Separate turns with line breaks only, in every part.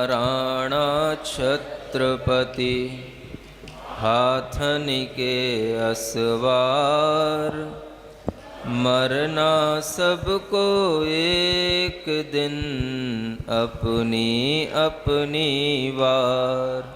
राणा छत्रपति हाथन के असवार, मरना सबको एक दिन अपनी अपनी वार।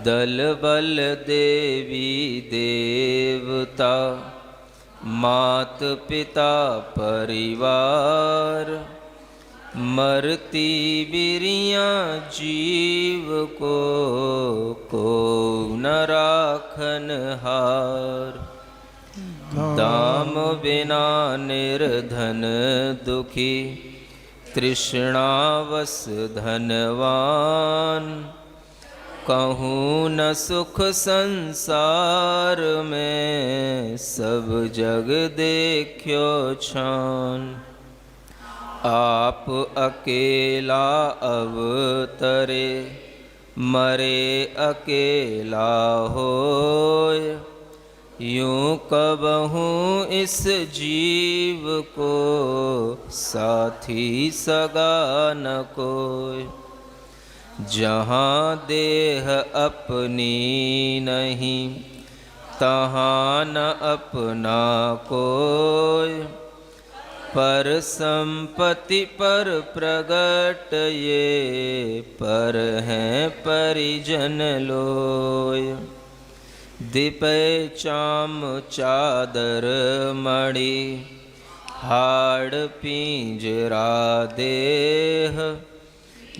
दल बल देवी देवता मात पिता परिवार, मरती बिरियाँ जीव को न राखन हार। दाम बिना निर्धन दुखी तृष्णावश धनवान, कहूँ न सुख संसार में सब जग देखियो छान। आप अकेला अवतरे मरे अकेला होय, यूं कबहूँ इस जीव को साथी सगा न कोय। जहाँ देह अपनी नहीं तहाँ न अपना कोय, पर संपत्ति पर प्रगट ये पर हैं परिजन लोय। दीपे चाम चादर मणि हाड़ पिंजरा देह,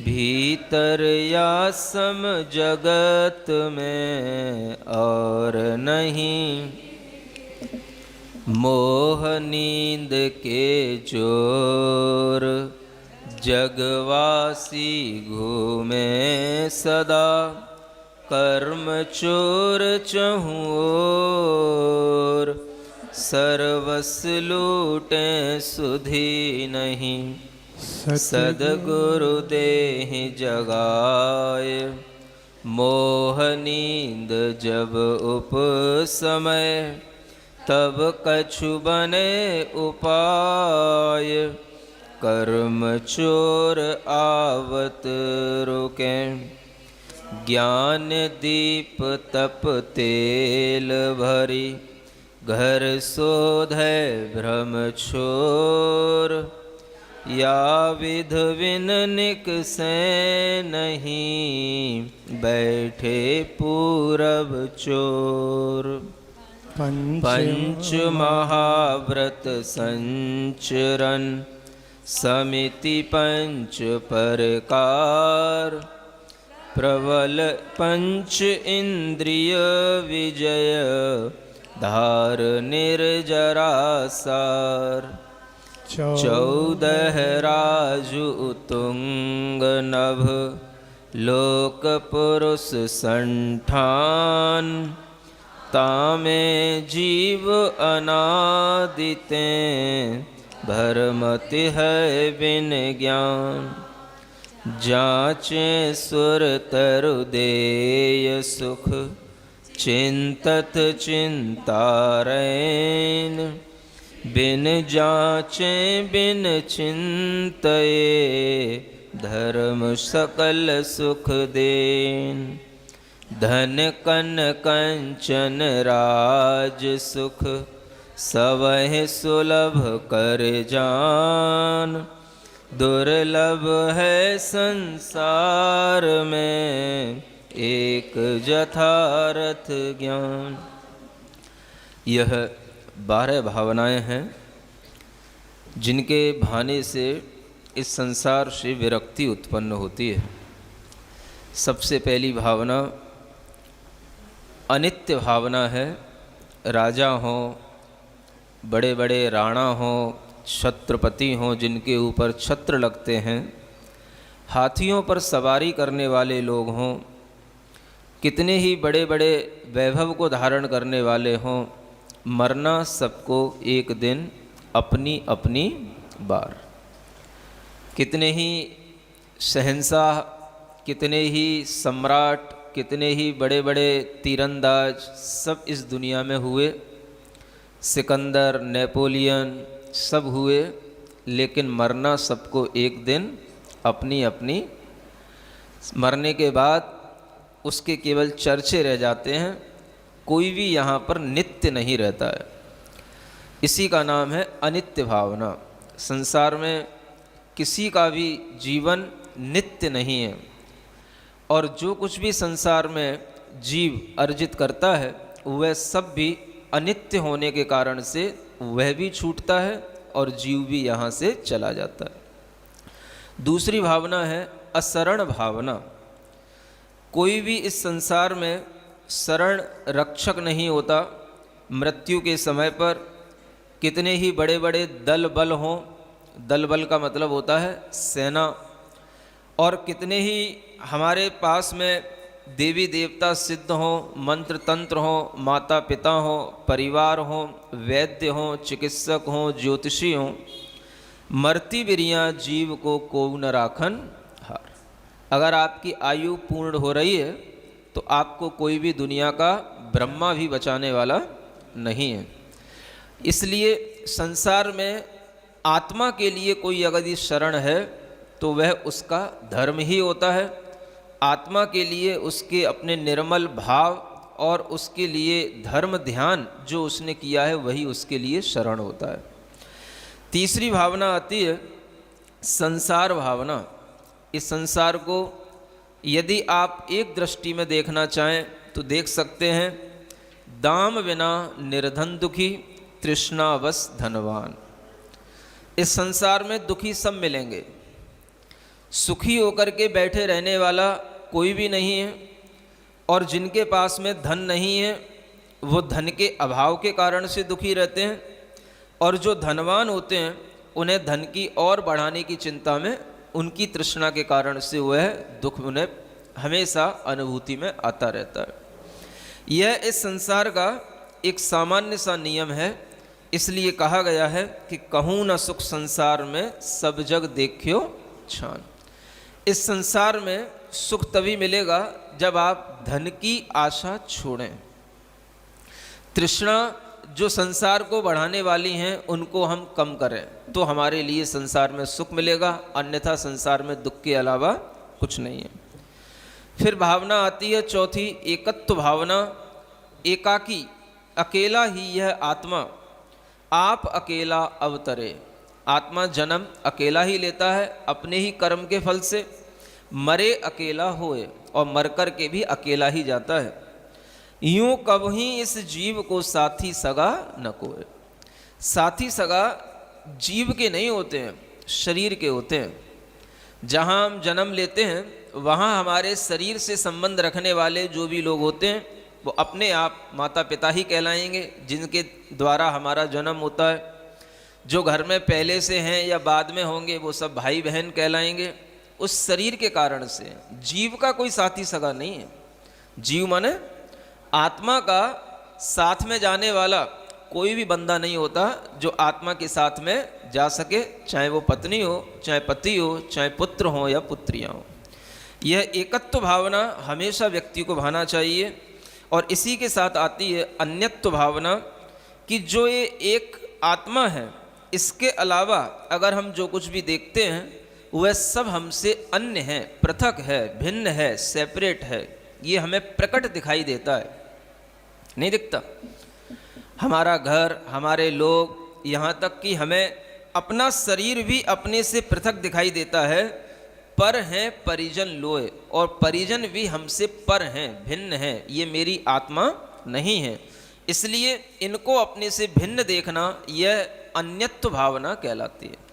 भीतर या सम जगत में और नहीं। मोह नींद के चोर जगवासी घूमे सदा, कर्म चोर चहुँ ओर सर्वस लूटे सुधि नहीं। सद्गुरु देहि जगाए मोह नींद जब उपसमय, तब कछु बने उपाय। कर्म चोर आवत रुके ज्ञान दीप तप तेल भरी, घर शोधे भ्रम छोर। या विध विन निकसे नहीं बैठे पूरब चोर। पंच महाव्रत संचरन समिति पंच प्रकार, प्रबल पंच इंद्रिय विजय धार निर्जरा सार। 14 राजु तुंग नभ लोक पुरुष संठान, तामे जीव अनादिते भरमति है बिन ज्ञान। जाचे सुर तरु देय सुख चिंतत चिंतारैन, बिन जाचे बिन चिंतये धर्म सकल सुख देन। धन कन कंचन राज सुख सवह सुलभ कर जान, दुर्लभ है संसार में एक यथार्थ ज्ञान। यह 12 भावनाएं हैं जिनके भाने से इस संसार से विरक्ति उत्पन्न होती है। सबसे पहली भावना अनित्य भावना है। राजा हों, बड़े बड़े राणा हों, छत्रपति हों जिनके ऊपर छत्र लगते हैं, हाथियों पर सवारी करने वाले लोग हों, कितने ही बड़े बड़े वैभव को धारण करने वाले हों, मरना सबको एक दिन अपनी अपनी बार। कितने ही शहंशाह, कितने ही सम्राट, कितने ही बड़े बड़े तीरंदाज सब इस दुनिया में हुए, सिकंदर, नेपोलियन सब हुए, लेकिन मरना सबको एक दिन अपनी अपनी मरने के बाद उसके केवल चर्चे रह जाते हैं, कोई भी यहाँ पर नित्य नहीं रहता है। इसी का नाम है अनित्य भावना। संसार में किसी का भी जीवन नित्य नहीं है, और जो कुछ भी संसार में जीव अर्जित करता है वह सब भी अनित्य होने के कारण से वह भी छूटता है और जीव भी यहाँ से चला जाता है। दूसरी भावना है असरण भावना। कोई भी इस संसार में शरण रक्षक नहीं होता। मृत्यु के समय पर कितने ही बड़े बड़े दल बल हों, दल बल का मतलब होता है सेना, और कितने ही हमारे पास में देवी देवता सिद्ध हों, मंत्र तंत्र हों, माता पिता हों, परिवार हों, वैद्य हों, चिकित्सक हों, ज्योतिषी हों, मरती बिरियाँ जीव को कोउ न राखन हार। अगर आपकी आयु पूर्ण हो रही है तो आपको कोई भी दुनिया का ब्रह्मा भी बचाने वाला नहीं है। इसलिए संसार में आत्मा के लिए कोई अगर शरण है तो वह उसका धर्म ही होता है। आत्मा के लिए उसके अपने निर्मल भाव और उसके लिए धर्म ध्यान जो उसने किया है वही उसके लिए शरण होता है। तीसरी भावना आती है संसार भावना। इस संसार को यदि आप एक दृष्टि में देखना चाहें तो देख सकते हैं, दाम बिना निर्धन दुखी, तृष्णावश धनवान। इस संसार में दुखी सब मिलेंगे, सुखी होकर के बैठे रहने वाला कोई भी नहीं है, और जिनके पास में धन नहीं है वो धन के अभाव के कारण से दुखी रहते हैं, और जो धनवान होते हैं उन्हें धन की और बढ़ाने की चिंता में, उनकी तृष्णा के कारण से वह दुख उन्हें हमेशा अनुभूति में आता रहता है। यह इस संसार का एक सामान्य सा नियम है। इसलिए कहा गया है कि कहूँ न सुख संसार में, सब जग देखियो छान। इस संसार में सुख तभी मिलेगा जब आप धन की आशा छोड़ें। तृष्णा जो संसार को बढ़ाने वाली हैं उनको हम कम करें तो हमारे लिए संसार में सुख मिलेगा, अन्यथा संसार में दुख के अलावा कुछ नहीं है। फिर भावना आती है चौथी, एकत्व भावना। एकाकी, अकेला ही यह आत्मा, आप अकेला अवतरे। आत्मा जन्म अकेला ही लेता है अपने ही कर्म के फल से, मरे अकेला होए और मर कर के भी अकेला ही जाता है। यूं कभी इस जीव को साथी सगा न कोय। साथी सगा जीव के नहीं होते हैं, शरीर के होते हैं। जहाँ हम जन्म लेते हैं वहाँ हमारे शरीर से संबंध रखने वाले जो भी लोग होते हैं वो अपने आप माता पिता ही कहलाएंगे, जिनके द्वारा हमारा जन्म होता है। जो घर में पहले से हैं या बाद में होंगे वो सब भाई बहन कहलाएंगे। उस शरीर के कारण से जीव का कोई साथी सगा नहीं है। जीव माने आत्मा का साथ में जाने वाला कोई भी बंदा नहीं होता जो आत्मा के साथ में जा सके, चाहे वो पत्नी हो, चाहे पति हो, चाहे पुत्र हो या पुत्रियां हो। यह एकत्व भावना हमेशा व्यक्ति को भाना चाहिए। और इसी के साथ आती है अन्यत्व भावना कि जो ये एक आत्मा है, इसके अलावा अगर हम जो कुछ भी देखते हैं वह सब हमसे अन्य है, पृथक है, भिन्न है, सेपरेट है। ये हमें प्रकट दिखाई देता है, नहीं दिखता। हमारा घर, हमारे लोग, यहाँ तक कि हमें अपना शरीर भी अपने से पृथक दिखाई देता है। पर हैं परिजन लोए, और परिजन भी हमसे पर हैं, भिन्न हैं, ये मेरी आत्मा नहीं है। इसलिए इनको अपने से भिन्न देखना यह अन्यत्व भावना कहलाती है।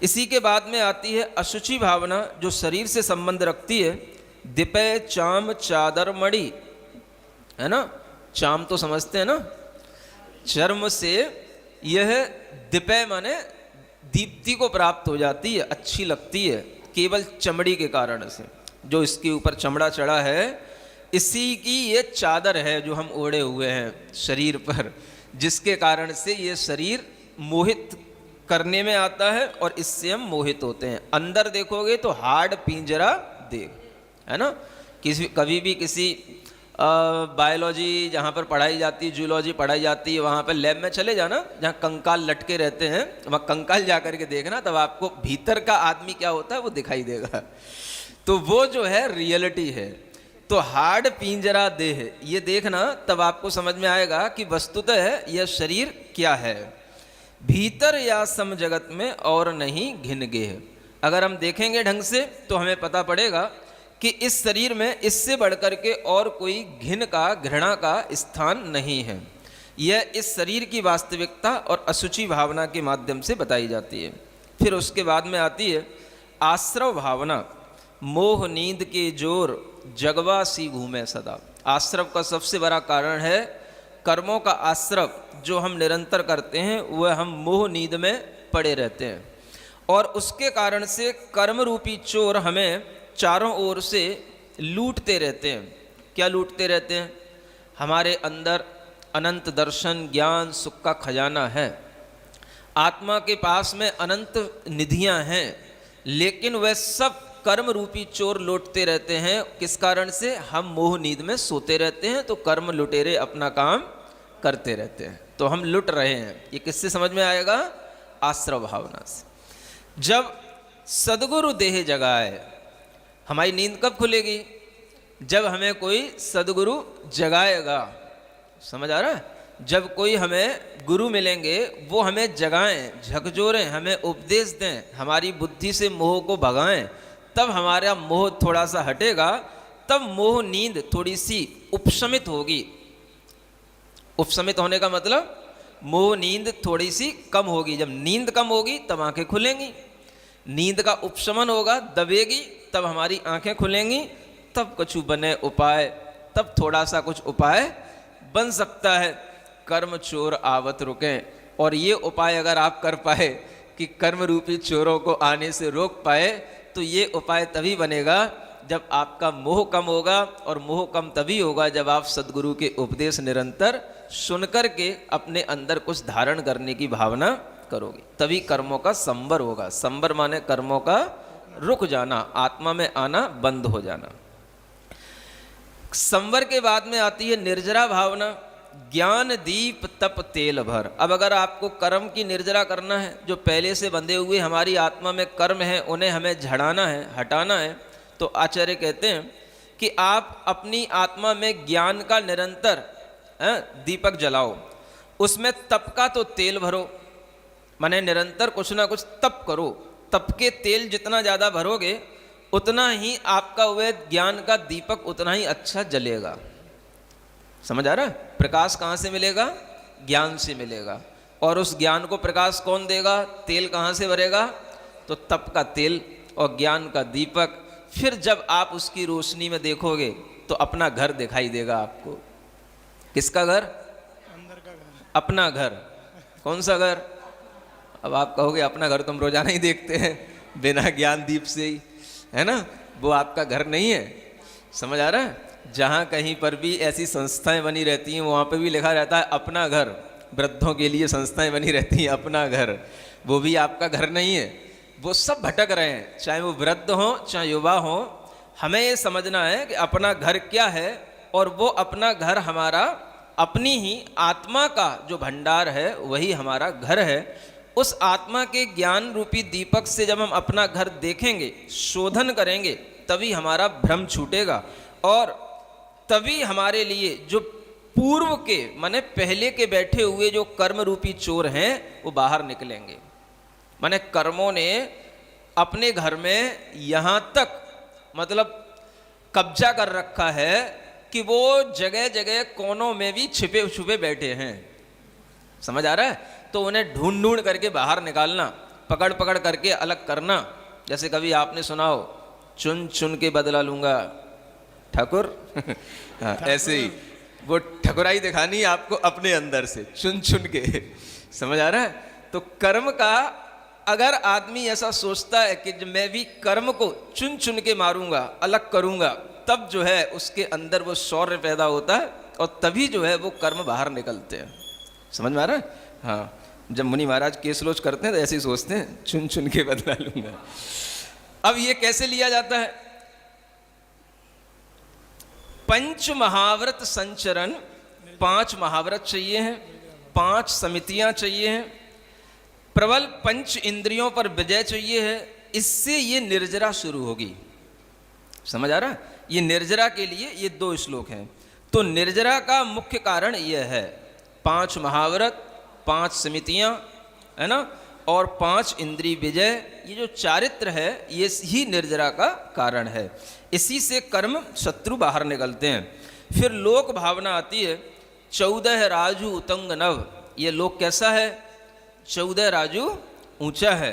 इसी के बाद में आती है अशुचि भावना, जो शरीर से संबंध रखती है। दिपय चाम चादर मणि, है ना, चाम तो समझते हैं ना, चर्म से यह दिपय माने दीप्ति को प्राप्त हो जाती है, अच्छी लगती है, केवल चमड़ी के कारण से। जो इसके ऊपर चमड़ा चढ़ा है इसी की ये चादर है जो हम ओढ़े हुए हैं शरीर पर, जिसके कारण से ये शरीर मोहित करने में आता है और इससे हम मोहित होते हैं। अंदर देखोगे तो हार्ड पिंजरा देख, है ना। कभी भी किसी बायोलॉजी जहाँ पर पढ़ाई जाती है, जूलॉजी पढ़ाई जाती है, वहाँ पर लैब में चले जाना जहाँ कंकाल लटके रहते हैं, वहाँ कंकाल जा कर के देखना, तब आपको भीतर का आदमी क्या होता है वो दिखाई देगा। तो वो जो है रियलिटी है। तो हाड़ पिंजरा देह, ये देखना तब आपको समझ में आएगा कि वस्तुतः यह शरीर क्या है। भीतर या सम जगत में और नहीं घिन गेह। अगर हम देखेंगे ढंग से तो हमें पता पड़ेगा कि इस शरीर में इससे बढ़कर के और कोई घिन का, घृणा का स्थान नहीं है। यह इस शरीर की वास्तविकता और असुचि भावना के माध्यम से बताई जाती है। फिर उसके बाद में आती है आश्रव भावना। मोह नींद के जोर जगवा सी घूमे सदा। आश्रव का सबसे बड़ा कारण है कर्मों का आश्रव जो हम निरंतर करते हैं, वह हम मोह नींद में पड़े रहते हैं और उसके कारण से कर्म रूपी चोर हमें चारों ओर से लूटते रहते हैं। क्या लूटते रहते हैं? हमारे अंदर अनंत दर्शन, ज्ञान, सुख का खजाना है। आत्मा के पास में अनंत निधियां हैं, लेकिन वह सब कर्म रूपी चोर लूटते रहते हैं। किस कारण से? हम मोह नींद में सोते रहते हैं, तो कर्म लुटेरे अपना काम करते रहते हैं, तो हम लुट रहे हैं। ये किससे समझ में आएगा? आश्रव भावना से। जब सद्गुरु देह जगाए, हमारी नींद कब खुलेगी? जब हमें कोई सद्गुरु जगाएगा। समझ आ रहा है? जब कोई हमें गुरु मिलेंगे, वो हमें जगाएं, झकझोरें, हमें उपदेश दें, हमारी बुद्धि से मोह को भगाएं, तब हमारा मोह थोड़ा सा हटेगा, तब मोह नींद थोड़ी सी उपशमित होगी। उपशमित होने का मतलब मोह नींद थोड़ी सी कम होगी। जब नींद कम होगी तब आंखें खुलेंगी। नींद का उपशमन होगा, दबेगी, तब हमारी आंखें खुलेंगी, तब कुछ बने उपाय, तब थोड़ा सा कुछ उपाय बन सकता है। कर्म चोर आवत रुकें। और ये उपाय अगर आप कर पाए कि कर्म रूपी चोरों को आने से रोक पाए, तो ये उपाय तभी बनेगा जब आपका मोह कम होगा। और मोह कम तभी होगा जब आप सद्गुरु के उपदेश निरंतर सुनकर के अपने अंदर कुछ धारण करने की भावना करोगे, तभी कर्मों का संवर होगा। संवर माने कर्मों का रुक जाना, आत्मा में आना बंद हो जाना। संवर के बाद में आती है निर्जरा भावना। ज्ञान दीप तप तेल भर। अब अगर आपको कर्म की निर्जरा करना है, जो पहले से बंधे हुए हमारी आत्मा में कर्म है, उन्हें हमें झड़ाना है, हटाना है, तो आचार्य कहते हैं कि आप अपनी आत्मा में ज्ञान का निरंतर दीपक जलाओ। उसमें तप का तो तेल भरो, माने निरंतर कुछ ना कुछ तप करो। तप के तेल जितना ज़्यादा भरोगे, उतना ही आपका वह ज्ञान का दीपक उतना ही अच्छा जलेगा। समझ आ रहा है? प्रकाश कहाँ से मिलेगा? ज्ञान से मिलेगा। और उस ज्ञान को प्रकाश कौन देगा? तेल कहाँ से भरेगा? तो तप का तेल और ज्ञान का दीपक। फिर जब आप उसकी रोशनी में देखोगे तो अपना घर दिखाई देगा आपको। किसका घर?
अंदर का घर,
अपना घर। कौन सा घर? अब आप कहोगे अपना घर तुम रोजाना ही देखते हैं बिना ज्ञान दीप से ही, है ना? वो आपका घर नहीं है। समझ आ रहा है? जहाँ कहीं पर भी ऐसी संस्थाएं बनी रहती हैं, वहाँ पे भी लिखा रहता है अपना घर। वृद्धों के लिए संस्थाएं बनी रहती हैं, अपना घर। वो भी आपका घर नहीं है। वो सब भटक रहे हैं, चाहे वो वृद्ध हों चाहे युवा हों। हमें ये समझना है कि अपना घर क्या है, और वो अपना घर हमारा अपनी ही आत्मा का जो भंडार है वही हमारा घर है। उस आत्मा के ज्ञान रूपी दीपक से जब हम अपना घर देखेंगे, शोधन करेंगे, तभी हमारा भ्रम छूटेगा और तभी हमारे लिए जो पूर्व के माने पहले के बैठे हुए जो कर्म रूपी चोर हैं वो बाहर निकलेंगे। माने कर्मों ने अपने घर में यहाँ तक मतलब कब्जा कर रखा है कि वो जगह जगह कोनों में भी छिपे छुपे बैठे हैं। समझ आ रहा है? तो उन्हें ढूंढ ढूंढ करके बाहर निकालना, पकड़ पकड़ करके अलग करना। जैसे कभी आपने सुना हो, चुन चुन के बदला लूंगा ठाकुर। हाँ, ऐसे ही वो ठकुराई दिखानी आपको अपने अंदर से, चुन चुन के। समझ आ रहा है? तो कर्म का अगर आदमी ऐसा सोचता है कि मैं भी कर्म को चुन चुन के मारूंगा, अलग करूंगा, तब जो है उसके अंदर वो शौर्य पैदा होता है और तभी जो है वो कर्म बाहर निकलते हैं। समझ में आ रहा है? हाँ, जब मुनि महाराज केसलोच करते हैं तो ऐसे ही सोचते हैं, चुन चुन के बदला लूंगा। अब ये कैसे लिया जाता है? पंच महाव्रत संचरण, 5 महाव्रत चाहिए हैं, 5 समितियां चाहिए हैं, प्रबल पंच इंद्रियों पर विजय चाहिए है। इससे ये निर्जरा शुरू होगी। समझ आ रहा है? ये निर्जरा के लिए ये 2 श्लोक हैं। तो निर्जरा का मुख्य कारण यह है 5 महाव्रत, 5 समितियां, है ना, और 5 इंद्रिय विजय। ये जो चारित्र है ये ही निर्जरा का कारण है। इसी से कर्म शत्रु बाहर निकलते हैं। फिर लोक भावना आती है। 14 राजू उतंग नव। ये लोक कैसा है? 14 राजू ऊंचा है।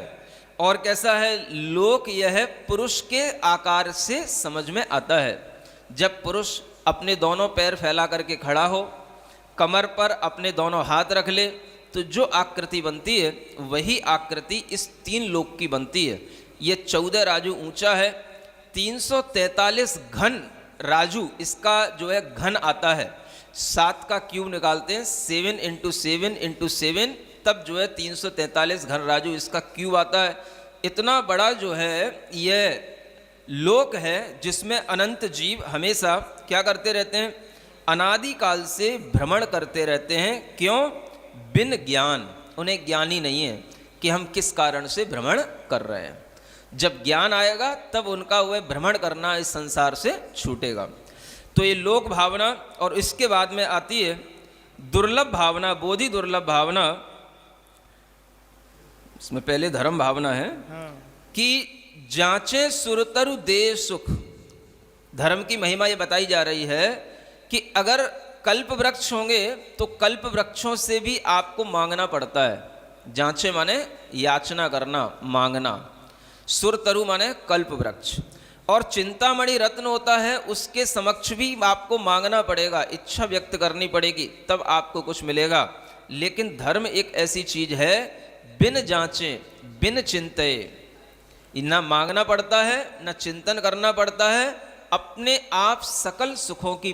और कैसा है? लोक यह है पुरुष के आकार से समझ में आता है। जब पुरुष अपने दोनों पैर फैला करके खड़ा हो, कमर पर अपने दोनों हाथ रख ले, तो जो आकृति बनती है वही आकृति इस 3 लोक की बनती है। ये 14 राजू ऊंचा है। 343 घन राजू इसका जो है घन आता है। 7 का क्यूब निकालते हैं, 7 × 7 × 7, तब जो है 343 घन राजू इसका क्यूब आता है। इतना बड़ा जो है यह लोक है जिसमें अनंत जीव हमेशा क्या करते रहते हैं? अनादि काल से भ्रमण करते रहते हैं। क्यों? बिन ज्ञान। उन्हें ज्ञान ही नहीं है कि हम किस कारण से भ्रमण कर रहे हैं। जब ज्ञान आएगा तब उनका वह भ्रमण करना इस संसार से छूटेगा। तो ये लोक भावना, और इसके बाद में आती है दुर्लभ भावना, बोधि दुर्लभ भावना। इसमें पहले धर्म भावना है कि जांचे सुरतरु दे सुख। धर्म की महिमा ये बताई जा रही है कि अगर कल्प वृक्ष होंगे तो कल्प वृक्षों से भी आपको मांगना पड़ता है। जांचे माने याचना करना, मांगना। सुरतरु माने कल्प वृक्ष। और चिंतामणि रत्न होता है, उसके समक्ष भी आपको मांगना पड़ेगा, इच्छा व्यक्त करनी पड़ेगी, तब आपको कुछ मिलेगा। लेकिन धर्म एक ऐसी चीज है बिन जांचे बिन चिंते, ना मांगना पड़ता है ना चिंतन करना पड़ता है, अपने आप सकल सुखों की